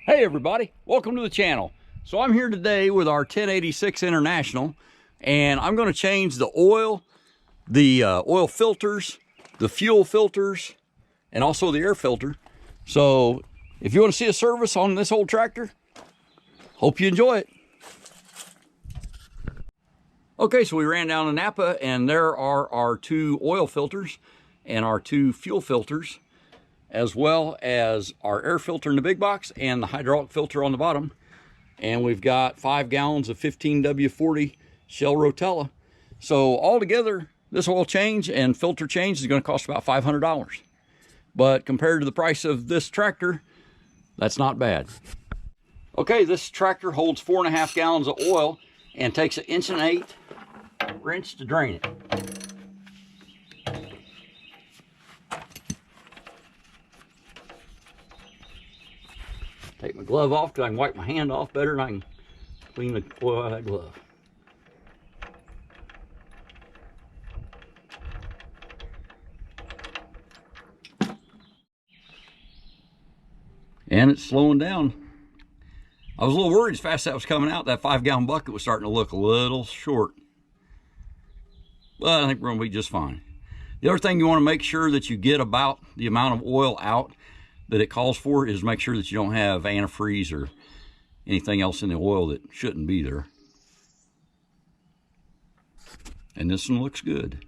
Hey everybody, welcome to the channel. So I'm here today with our 1086 International, and I'm going to change the oil, oil filters, the fuel filters, and also the air filter. So if you want to see a service on this old tractor, hope you enjoy it. Okay, so we ran down to Napa, and there are our two oil filters and our two fuel filters, as well as our air filter in the big box and the hydraulic filter on the bottom. And we've got 5 gallons of 15W40 Shell Rotella. So altogether, this oil change and filter change is going to cost about $500. But compared to the price of this tractor, that's not bad. Okay, this tractor holds 4.5 gallons of oil and takes an 1.8 inch wrench to drain it. Take my glove off because I can wipe my hand off better and I can clean the oil out of that glove. And it's slowing down. I was a little worried as fast as that was coming out, that 5-gallon bucket was starting to look a little short. But I think we're going to be just fine. The other thing you want to make sure that you get about the amount of oil out that it calls for is make sure that you don't have antifreeze or anything else in the oil that shouldn't be there. And this one looks good.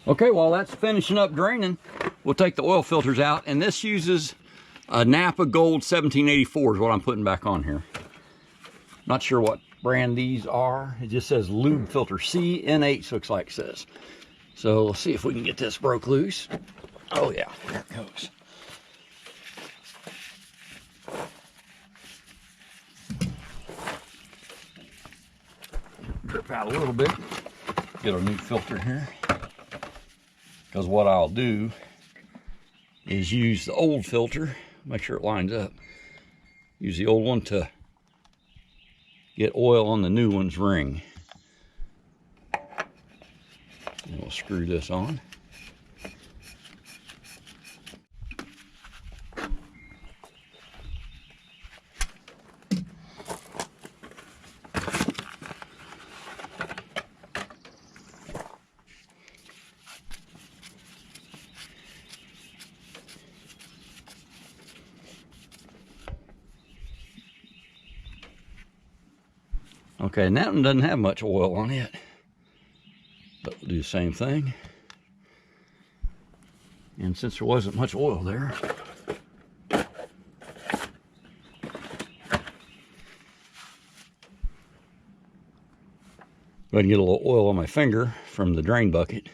Okay, while that's finishing up draining, we'll take the oil filters out, and this uses a Napa Gold 1784 is what I'm putting back on here. Not sure what brand these are. It just says lube filter CN8 looks like it says. So let's see if we can get this broke loose. Oh yeah, there it goes. Drip out a little bit. Get a new filter here. Because what I'll do is use the old filter, make sure it lines up. Use the old one to get oil on the new one's ring. And we'll screw this on. Okay, and that one doesn't have much oil on it, but we'll do the same thing. And since there wasn't much oil there, go ahead and get a little oil on my finger from the drain bucket,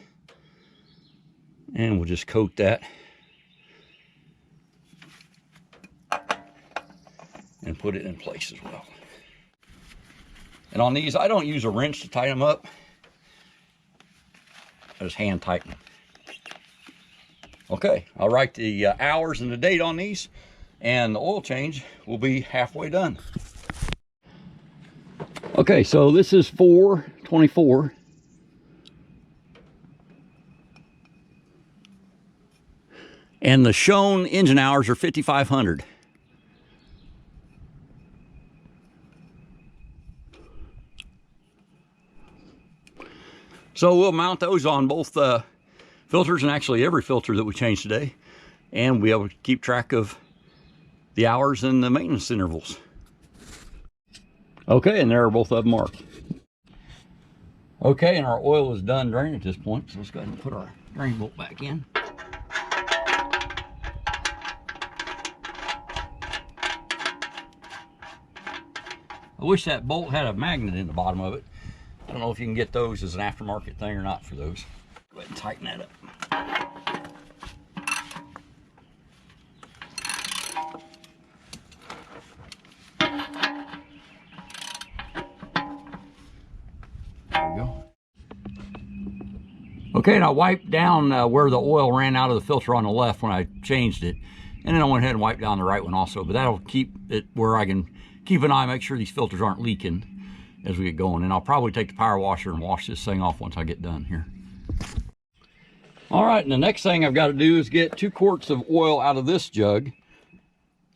and we'll just coat that and put it in place as well. And on these, I don't use a wrench to tighten them up. I just hand tighten them. Okay, I'll write the hours and the date on these, and the oil change will be halfway done. Okay, so this is 4/24. And the shown engine hours are 5,500. So we'll mount those on both filters, and actually every filter that we change today, and we'll be able to keep track of the hours and the maintenance intervals. Okay, and there are both of them marked. Okay, and our oil is done draining at this point, so let's go ahead and put our drain bolt back in. I wish that bolt had a magnet in the bottom of it. I don't know if you can get those as an aftermarket thing or not for those. Go ahead and tighten that up. There we go. Okay, and I wiped down where the oil ran out of the filter on the left when I changed it. And then I went ahead and wiped down the right one also, but that'll keep it where I can keep an eye, make sure these filters aren't leaking as we get going. And I'll probably take the power washer and wash this thing off once I get done here. All right, and the next thing I've got to do is get 2 quarts of oil out of this jug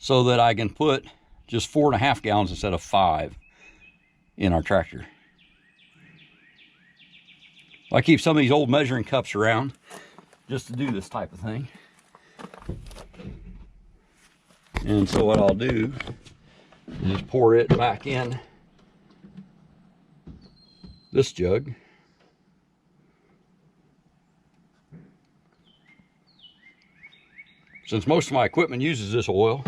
so that I can put just 4.5 gallons instead of 5 in our tractor. I keep some of these old measuring cups around just to do this type of thing. And so what I'll do is just pour it back in this jug. Since most of my equipment uses this oil,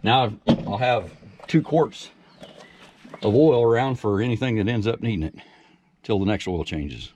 now I'll have 2 quarts of oil around for anything that ends up needing it till the next oil changes.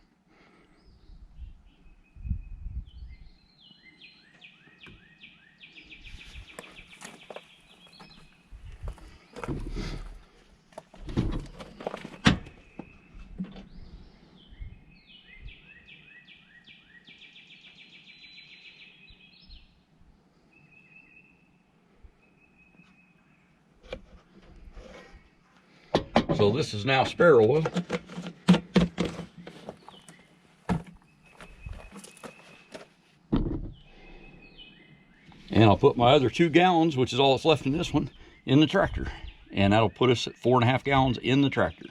So this is now spare oil. And I'll put my other 2 gallons, which is all that's left in this one, in the tractor. And that'll put us at 4.5 gallons in the tractor.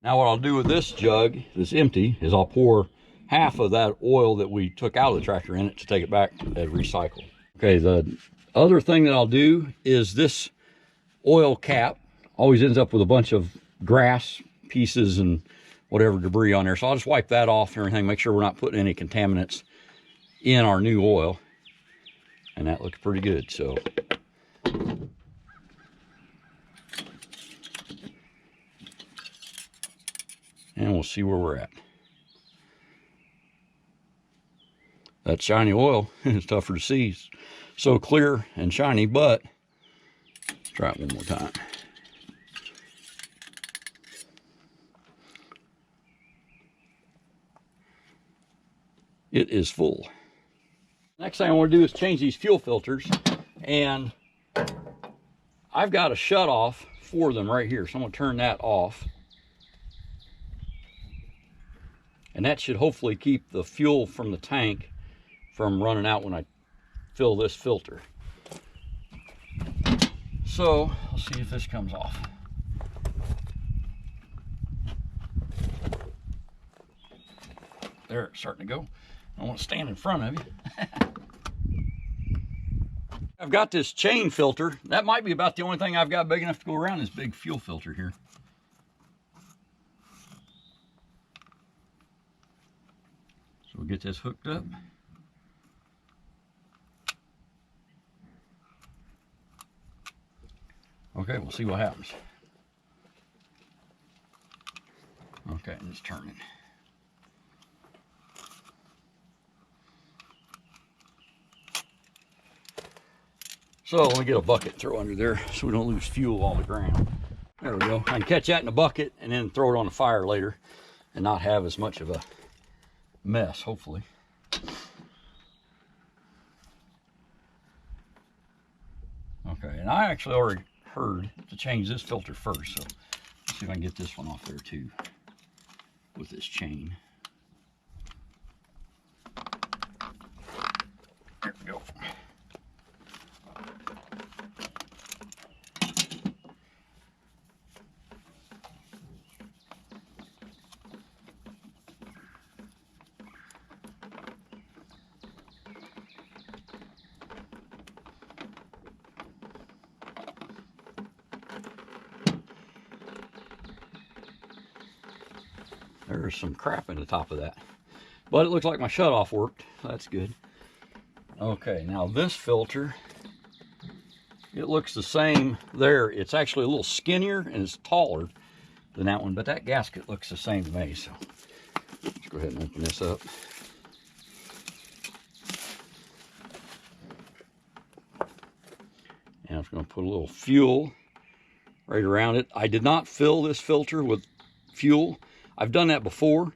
Now what I'll do with this jug that's empty is I'll pour half of that oil that we took out of the tractor in it to take it back and recycle. Okay, the other thing that I'll do is this oil cap always ends up with a bunch of grass pieces and whatever debris on there. So I'll just wipe that off and everything, make sure we're not putting any contaminants in our new oil. And that looks pretty good, so. And we'll see where we're at. That shiny oil is tougher to see. It's so clear and shiny, but let's try it one more time. It is full. Next thing I want to do is change these fuel filters, and I've got a shut off for them right here. So I'm going to turn that off. And that should hopefully keep the fuel from the tank from running out when I fill this filter. So I'll see if this comes off. There, it's starting to go. I want to stand in front of you. I've got this chain filter. That might be about the only thing I've got big enough to go around this big fuel filter here. So we'll get this hooked up. Okay, we'll see what happens. Okay, and it's turning. So let me get a bucket, throw under there so we don't lose fuel all the ground. There we go. I can catch that in a bucket and then throw it on the fire later and not have as much of a mess, hopefully. Okay, and I actually already heard to change this filter first, so let's see if I can get this one off there too with this chain. There we go. There's some crap in the top of that, but it looks like my shutoff worked. That's good. Okay, now this filter, it looks the same there. It's actually a little skinnier and it's taller than that one, but that gasket looks the same to me. So let's go ahead and open this up. And I'm going to put a little fuel right around it. I did not fill this filter with fuel. I've done that before,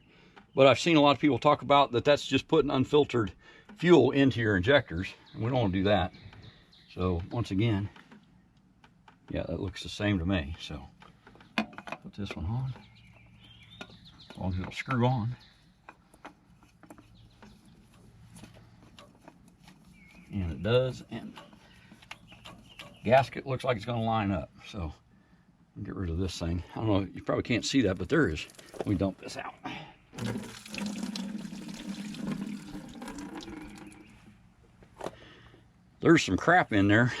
but I've seen a lot of people talk about that that's just putting unfiltered fuel into your injectors, and we don't want to do that. So once again, yeah, that looks the same to me. So put this one on. as long as it'll screw on. And it does, and gasket looks like it's going to line up. So I'll get rid of this thing. I don't know, you probably can't see that, but there is. Let me dump this out. There's some crap in there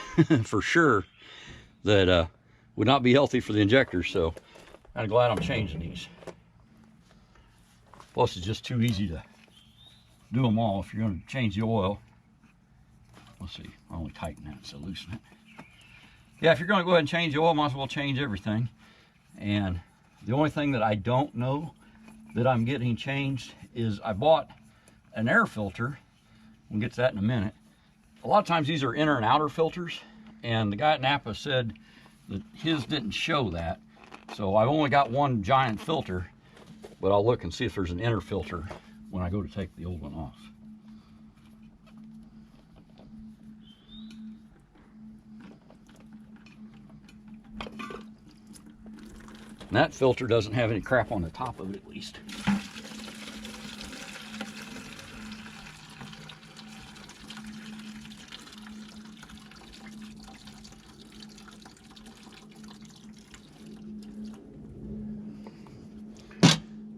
for sure that would not be healthy for the injectors, so kind of glad I'm changing these. Plus, it's just too easy to do them all if you're going to change the oil. Let's see, I'll only tighten that, so loosen it. Yeah, if you're going to go ahead and change the oil, might as well change everything. And the only thing that I don't know that I'm getting changed is I bought an air filter. We'll get to that in a minute. A lot of times these are inner and outer filters, and the guy at Napa said that his didn't show that. So I've only got one giant filter, but I'll look and see if there's an inner filter when I go to take the old one off. And that filter doesn't have any crap on the top of it, at least.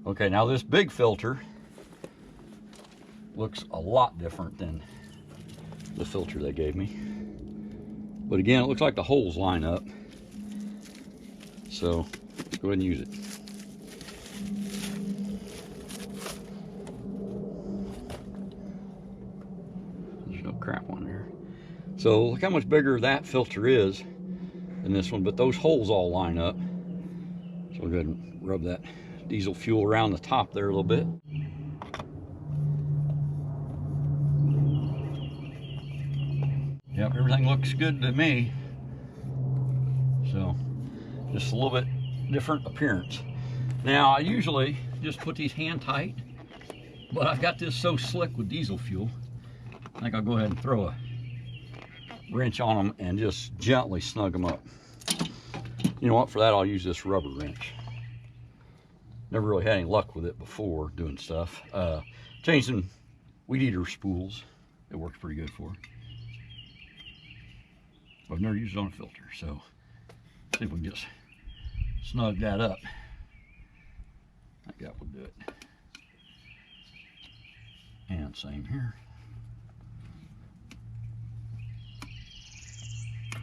Okay, now this big filter looks a lot different than the filter they gave me. But again, it looks like the holes line up. So go ahead and use it. There's no crap on there. So look how much bigger that filter is than this one, but those holes all line up. So we'll go ahead and rub that diesel fuel around the top there a little bit. Yep, everything looks good to me. So just a little bit different appearance. Now I usually just put these hand tight, but I've got this so slick with diesel fuel, I think I'll go ahead and throw a wrench on them and just gently snug them up. You know what, for that I'll use this rubber wrench. Never really had any luck with it before doing stuff. Changed some weed eater spools. It works pretty good for. I've never used it on a filter, so see if we can just snug that up. I think that will do it. And same here.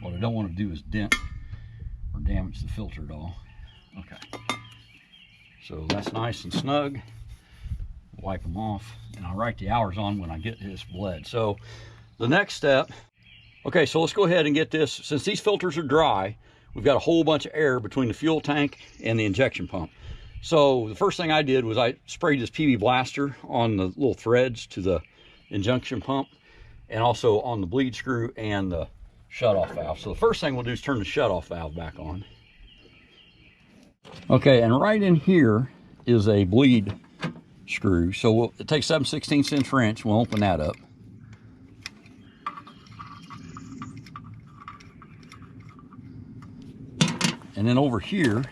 What I don't want to do is dent or damage the filter at all. Okay. So that's nice and snug. Wipe them off, and I'll write the hours on when I get this bled. So the next step, okay, so let's go ahead and get this. Since these filters are dry, we've got a whole bunch of air between the fuel tank and the injection pump. So the first thing I did was I sprayed this PB Blaster on the little threads to the injection pump, and also on the bleed screw and the shutoff valve. So the first thing we'll do is turn the shutoff valve back on. Okay, and right in here is a bleed screw. So it takes 7/16 inch wrench. We'll open that up. And then over here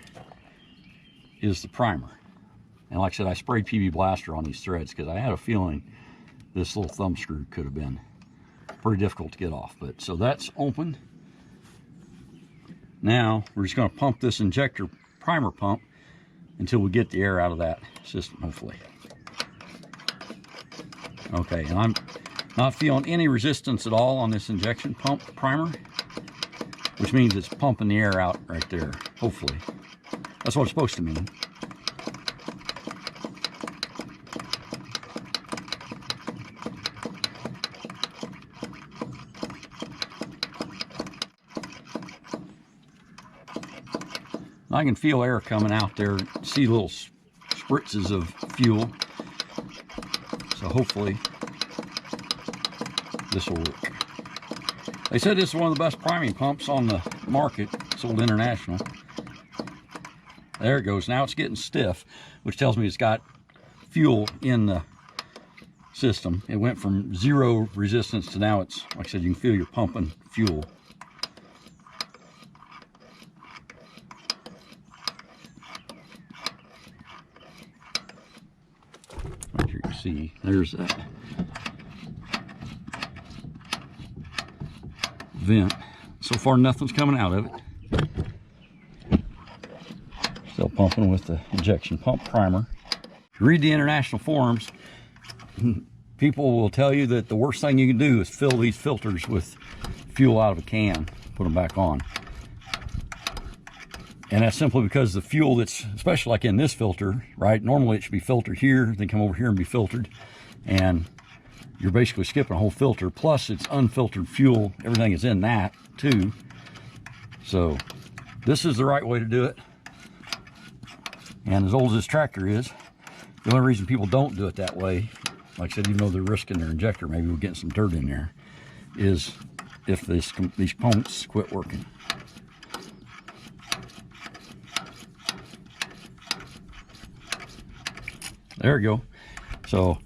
is the primer. And like I said, I sprayed PB Blaster on these threads because I had a feeling this little thumb screw could have been pretty difficult to get off. But so that's open. Now we're just going to pump this injector primer pump until we get the air out of that system, hopefully. Okay, and I'm not feeling any resistance at all on this injection pump primer, which means it's pumping the air out right there, hopefully. That's what it's supposed to mean. I can feel air coming out there, see little spritzes of fuel. So hopefully this will work. They said this is one of the best priming pumps on the market, sold international. There it goes. Now it's getting stiff, which tells me it's got fuel in the system. It went from 0 resistance to now it's, like I said, you can feel you're pumping fuel. see, there's that vent. So far nothing's coming out of it. Still pumping with the injection pump primer. If you read the international forums, people will tell you that the worst thing you can do is fill these filters with fuel out of a can, put them back on. And that's simply because the fuel that's, especially like in this filter, right? Normally it should be filtered here, then come over here and be filtered. And you're basically skipping a whole filter. Plus it's unfiltered fuel. Everything is in that too. So this is the right way to do it. And as old as this tractor is, the only reason people don't do it that way, like I said, even though they're risking their injector, maybe we're getting some dirt in there, is if these components quit working. There we go. So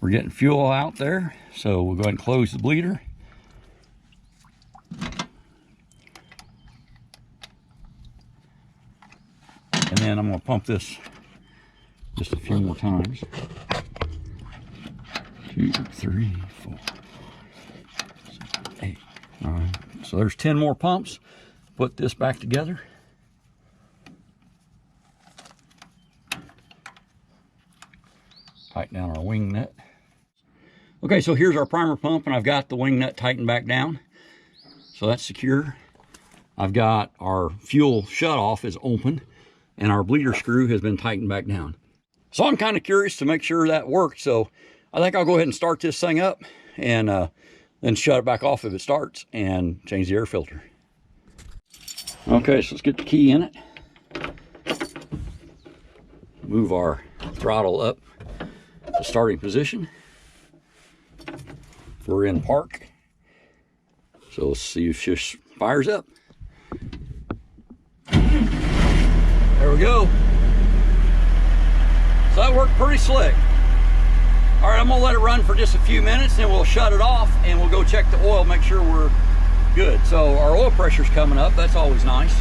we're getting fuel out there. So we'll go ahead and close the bleeder. And then I'm going to pump this just a few more times. 2, 3, 4, 7, 8, 9. So there's 10 more pumps. Put this back together. Tighten down our wing nut. Okay, so here's our primer pump, and I've got the wing nut tightened back down. So that's secure. I've got our fuel shutoff is open, and our bleeder screw has been tightened back down. So I'm kind of curious to make sure that worked. So I think I'll go ahead and start this thing up and then shut it back off if it starts and change the air filter. Okay, so let's get the key in it. Move our throttle up to starting position. We're in park. So let's see if she fires up. There we go. So that worked pretty slick. All right, I'm gonna let it run for just a few minutes, then we'll shut it off and we'll go check the oil, make sure we're good. So our oil pressure's coming up, that's always nice.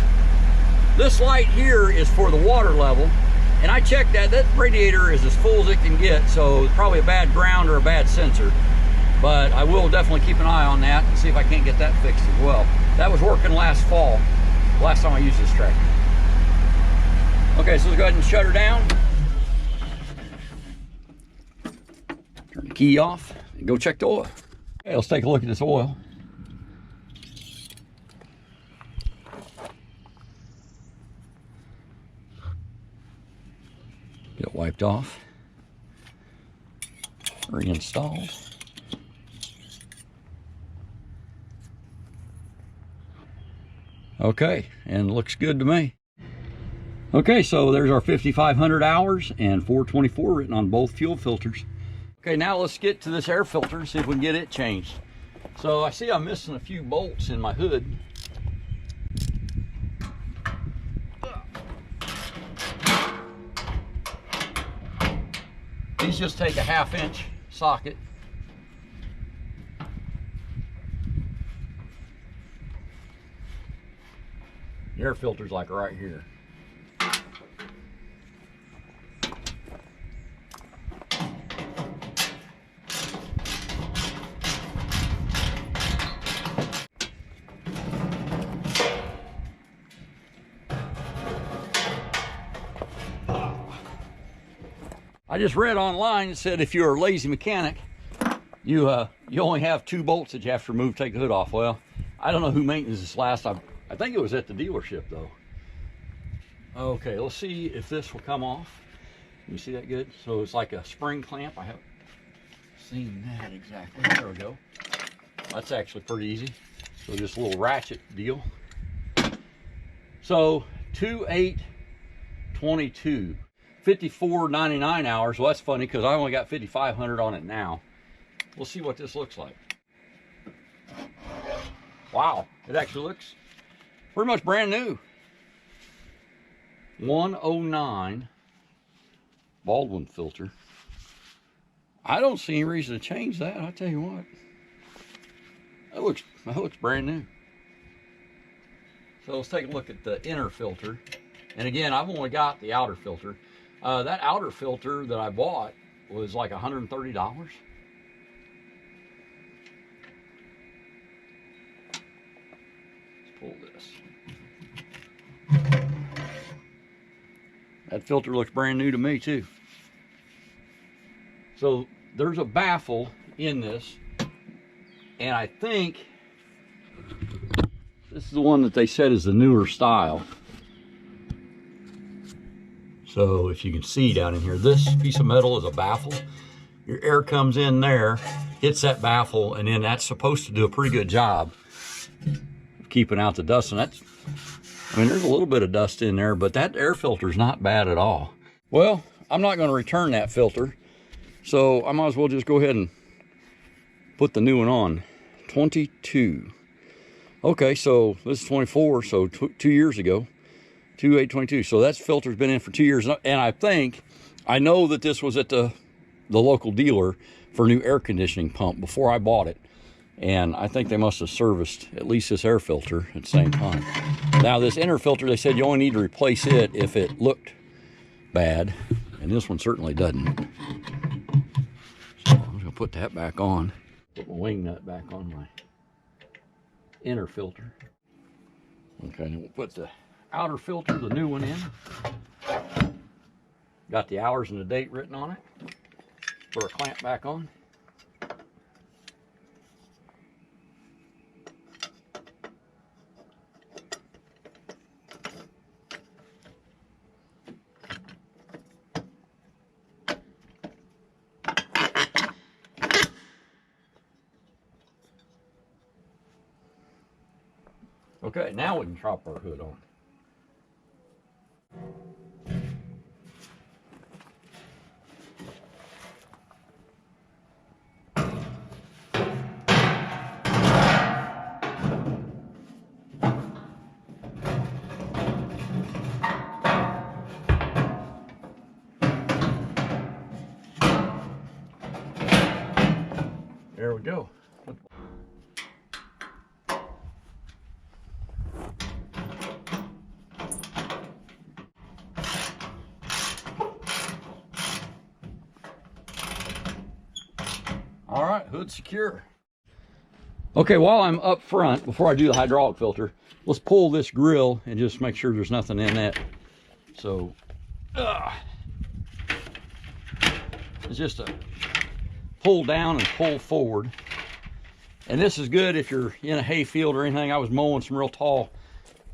This light here is for the water level, and I checked that radiator is as full as it can get, so it's probably a bad ground or a bad sensor. But I will definitely keep an eye on that and see if I can't get that fixed as well. That was working last fall, last time I used this tractor. Okay, so let's go ahead and shut her down. Turn the key off and go check the oil. Okay, let's take a look at this oil. Get it wiped off. Reinstalled. Okay, and looks good to me. Okay, so there's our 5,500 hours and 424 written on both fuel filters. Okay, now let's get to this air filter and see if we can get it changed. So I see I'm missing a few bolts in my hood. These just take a 1/2 inch socket. The air filter's like right here. I just read online, it said if you're a lazy mechanic, you only have 2 bolts that you have to remove, take the hood off. Well, I don't know who maintains this last. I think it was at the dealership though. Okay, let's see if this will come off. Can you see that good? So it's like a spring clamp. I haven't seen that exactly. There we go. That's actually pretty easy. So just a little ratchet deal. So 2/8/22. 54.99 hours. Well, that's funny because I only got 5,500 on it now. We'll see what this looks like. Wow, it actually looks pretty much brand new. 109 Baldwin filter. I don't see any reason to change that. I'll tell you what. That looks brand new. So let's take a look at the inner filter. And again, I've only got the outer filter. That outer filter that I bought was like $130. Let's pull this. That filter looks brand new to me too. So there's a baffle in this, and I think this is the one that they said is the newer style. So if you can see down in here, this piece of metal is a baffle. Your air comes in there, hits that baffle, and then that's supposed to do a pretty good job of keeping out the dust. And that's, I mean, there's a little bit of dust in there, but that air filter is not bad at all. Well, I'm not going to return that filter, so I might as well just go ahead and put the new one on. 22. Okay, so this is 24, so 2 years ago. 2822. So that filter's been in for 2 years, and I know that this was at the local dealer for a new air conditioning pump before I bought it, and I think they must have serviced at least this air filter at the same time. Now this inner filter, they said you only need to replace it if it looked bad, and this one certainly doesn't. So I'm just gonna put that back on, put my wing nut back on my inner filter. Okay, then we'll put the outer filter, the new one, in. Got the hours and the date written on it. Put our clamp back on. Okay, now we can drop our hood on. There we go. All right, hood secure. Okay, while I'm up front, before I do the hydraulic filter, let's pull this grill and just make sure there's nothing in that. So, it's just a pull down and pull forward. And this is good if you're in a hay field or anything. I was mowing some real tall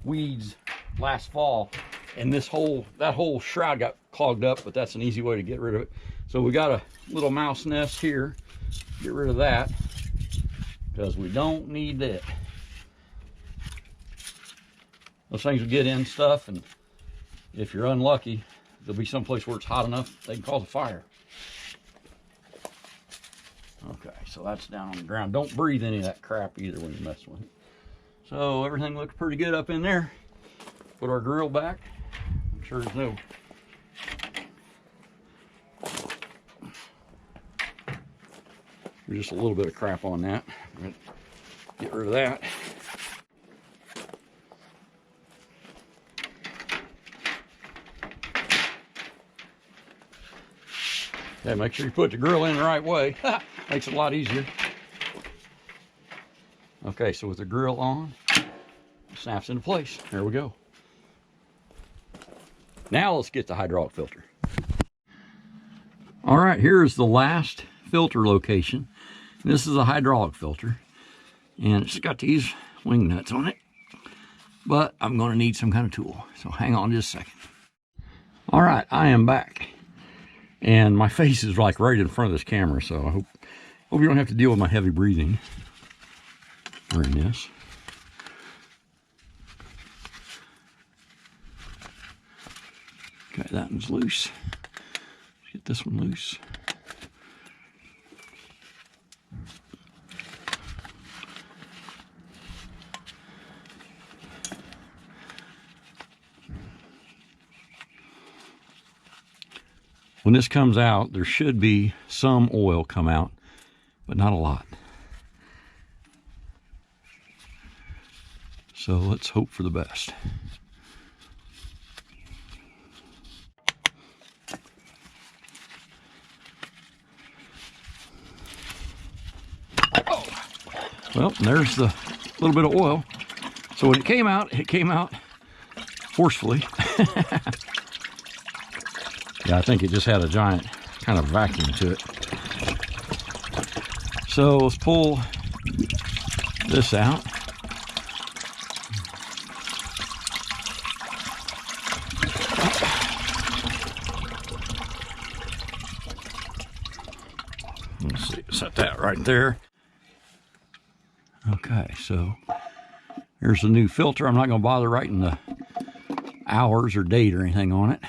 weeds last fall, and that whole shroud got clogged up, but that's an easy way to get rid of it. So we got a little mouse nest here. Get rid of that, because we don't need that. Those things will get in stuff, and if you're unlucky, there'll be someplace where it's hot enough they can cause a fire. Okay, so that's down on the ground. Don't breathe any of that crap either when you mess with it. So everything looks pretty good up in there. Put our grill back. Make sure there's no just a little bit of crap on that. Get rid of that. Okay, make sure you put the grill in the right way. Makes it a lot easier. Okay, so with the grill on, it snaps into place. There we go. Now let's get the hydraulic filter. All right, here's the last filter location. This is a hydraulic filter, and it's got these wing nuts on it, but I'm going to need some kind of tool, so hang on just a second. All right, I am back, and my face is like right in front of this camera, so I hope you don't have to deal with my heavy breathing during this. Okay, that one's loose. Let's get this one loose. When this comes out, there should be some oil come out, but not a lot. So let's hope for the best. Well, and there's the little bit of oil. So when it came out forcefully. Yeah, I think it just had a giant kind of vacuum to it. So let's pull this out. Let's see, set that right there. Okay, so here's the new filter. I'm not going to bother writing the hours or date or anything on it.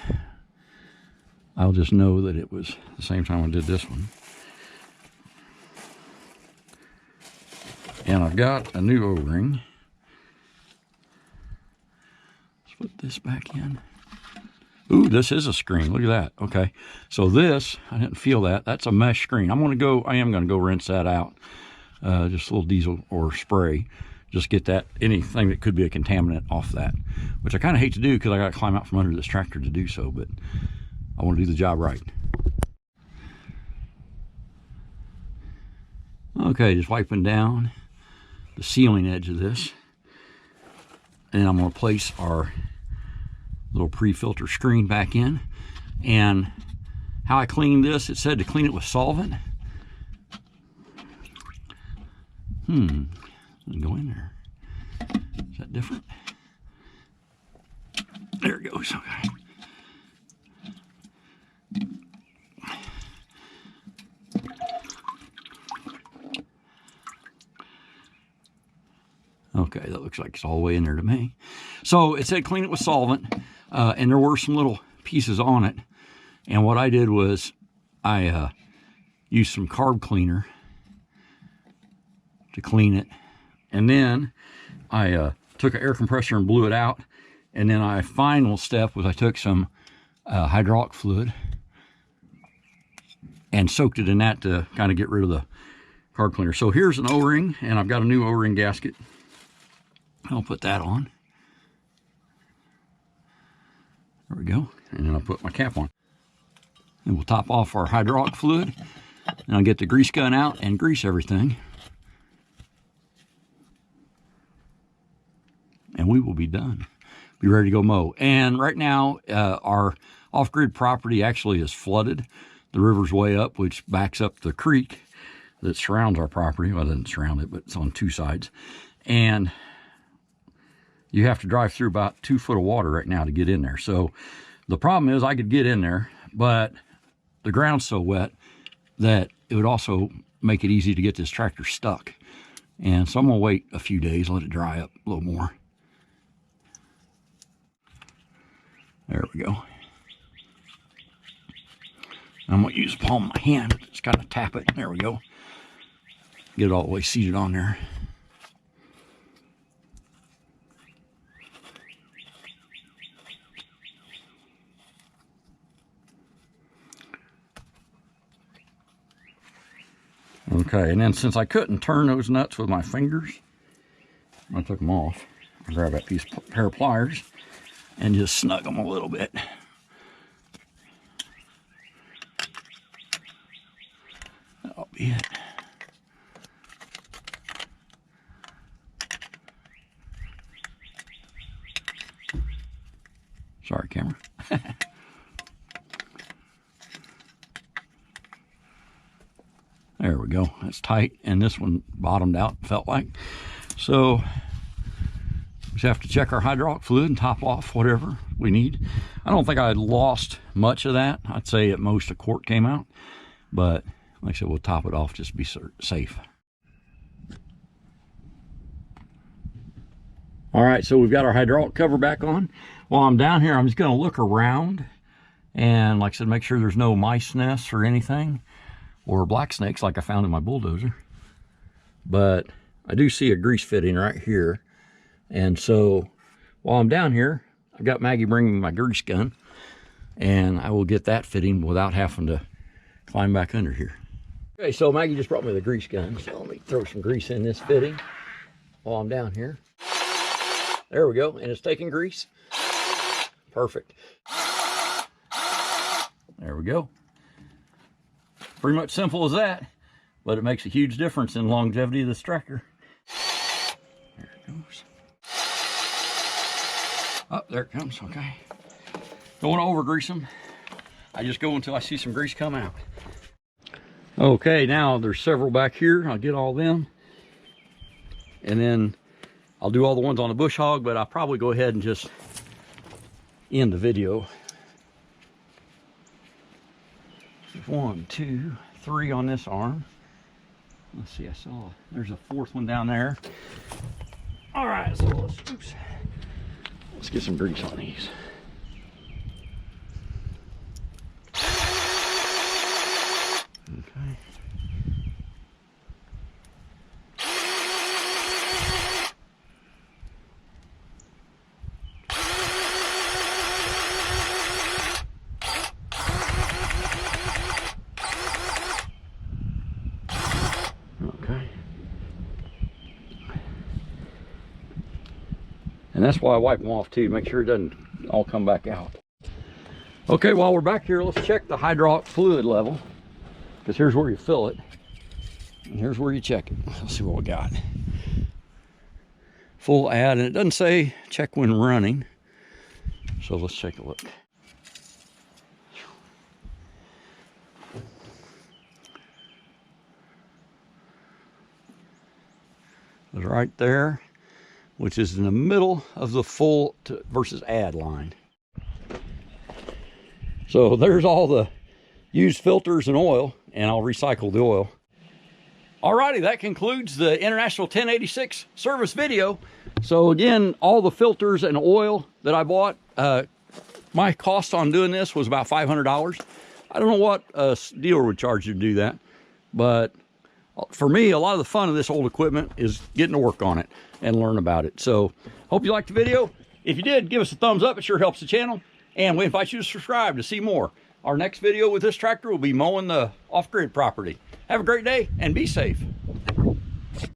I'll just know that it was the same time I did this one. And I've got a new O-ring. Let's put this back in. Ooh, this is a screen. Look at that. Okay, so this, I didn't feel that. That's a mesh screen. I am going to go rinse that out. Just a little diesel or spray. Just get that, anything that could be a contaminant off that. Which I kind of hate to do because I got to climb out from under this tractor to do so, but I want to do the job right. Okay, just wiping down the sealing edge of this. And I'm going to place our little pre-filter screen back in. And how I cleaned this, it said to clean it with solvent. Go in there. Is that different? There it goes. Okay. Okay, that looks like it's all the way in there to me. So it said clean it with solvent, and there were some little pieces on it. And what I did was I used some carb cleaner to clean it. And then I took an air compressor and blew it out. And then my final step was I took some hydraulic fluid and soaked it in that to kind of get rid of the carb cleaner. So here's an O-ring, and I've got a new O-ring gasket. I'll put that on. There we go. And then I'll put my cap on. And we'll top off our hydraulic fluid. And I'll get the grease gun out and grease everything. And we will be done. Be ready to go mow. And right now, our off-grid property actually is flooded. The river's way up, which backs up the creek that surrounds our property. Well, it doesn't surround it, but it's on two sides. And you have to drive through about 2 foot of water right now to get in there. So the problem is I could get in there, but the ground's so wet that it would also make it easy to get this tractor stuck. And so I'm gonna wait a few days, let it dry up a little more. There we go. I'm gonna use the palm of my hand, just kind of tap it. There we go. Get it all the way seated on there. Okay, and then since I couldn't turn those nuts with my fingers, I took them off. I grabbed that pair of pliers and just snug them a little bit. That'll be it. Sorry, camera. There we go. That's tight, and this one bottomed out, felt like. So we just have to check our hydraulic fluid and top off whatever we need. I don't think I lost much of that. I'd say at most a quart came out, but like I said, we'll top it off just to be safe. All right, so we've got our hydraulic cover back on. While I'm down here, I'm just gonna look around and, like I said, make sure there's no mice nests or anything, or black snakes like I found in my bulldozer. But I do see a grease fitting right here. And so while I'm down here, I've got Maggie bringing my grease gun, and I will get that fitting without having to climb back under here. Okay, so Maggie just brought me the grease gun. So let me throw some grease in this fitting while I'm down here. There we go, and it's taking grease. Perfect. There we go. Pretty much simple as that, but it makes a huge difference in longevity of this tractor. goes. Oh, there it comes, okay. Don't want to over grease them. I just go until I see some grease come out. Okay, now there's several back here. I'll get all them. And then I'll do all the ones on the bush hog, but I'll probably go ahead and just end the video. 1, 2, 3 on this arm. Let's see, I saw there's a 4th one down there. All right, so let's get some grease on these. Okay. Okay. And that's why I wipe them off too, make sure it doesn't all come back out. Okay, while we're back here, let's check the hydraulic fluid level, because here's where you fill it and here's where you check it. Let's see what we got. Full add, and it doesn't say check when running, so let's take a look. It's right there, which is in the middle of the full versus add line. So there's all the used filters and oil, and I'll recycle the oil. Alrighty, that concludes the International 1086 service video. So again, all the filters and oil that I bought, my cost on doing this was about $500. I don't know what a dealer would charge you to do that, but for me, a lot of the fun of this old equipment is getting to work on it and learn about it. So hope you liked the video. If you did, give us a thumbs up. It sure helps the channel. And we invite you to subscribe to see more. Our next video with this tractor will be mowing the off-grid property. Have a great day and be safe.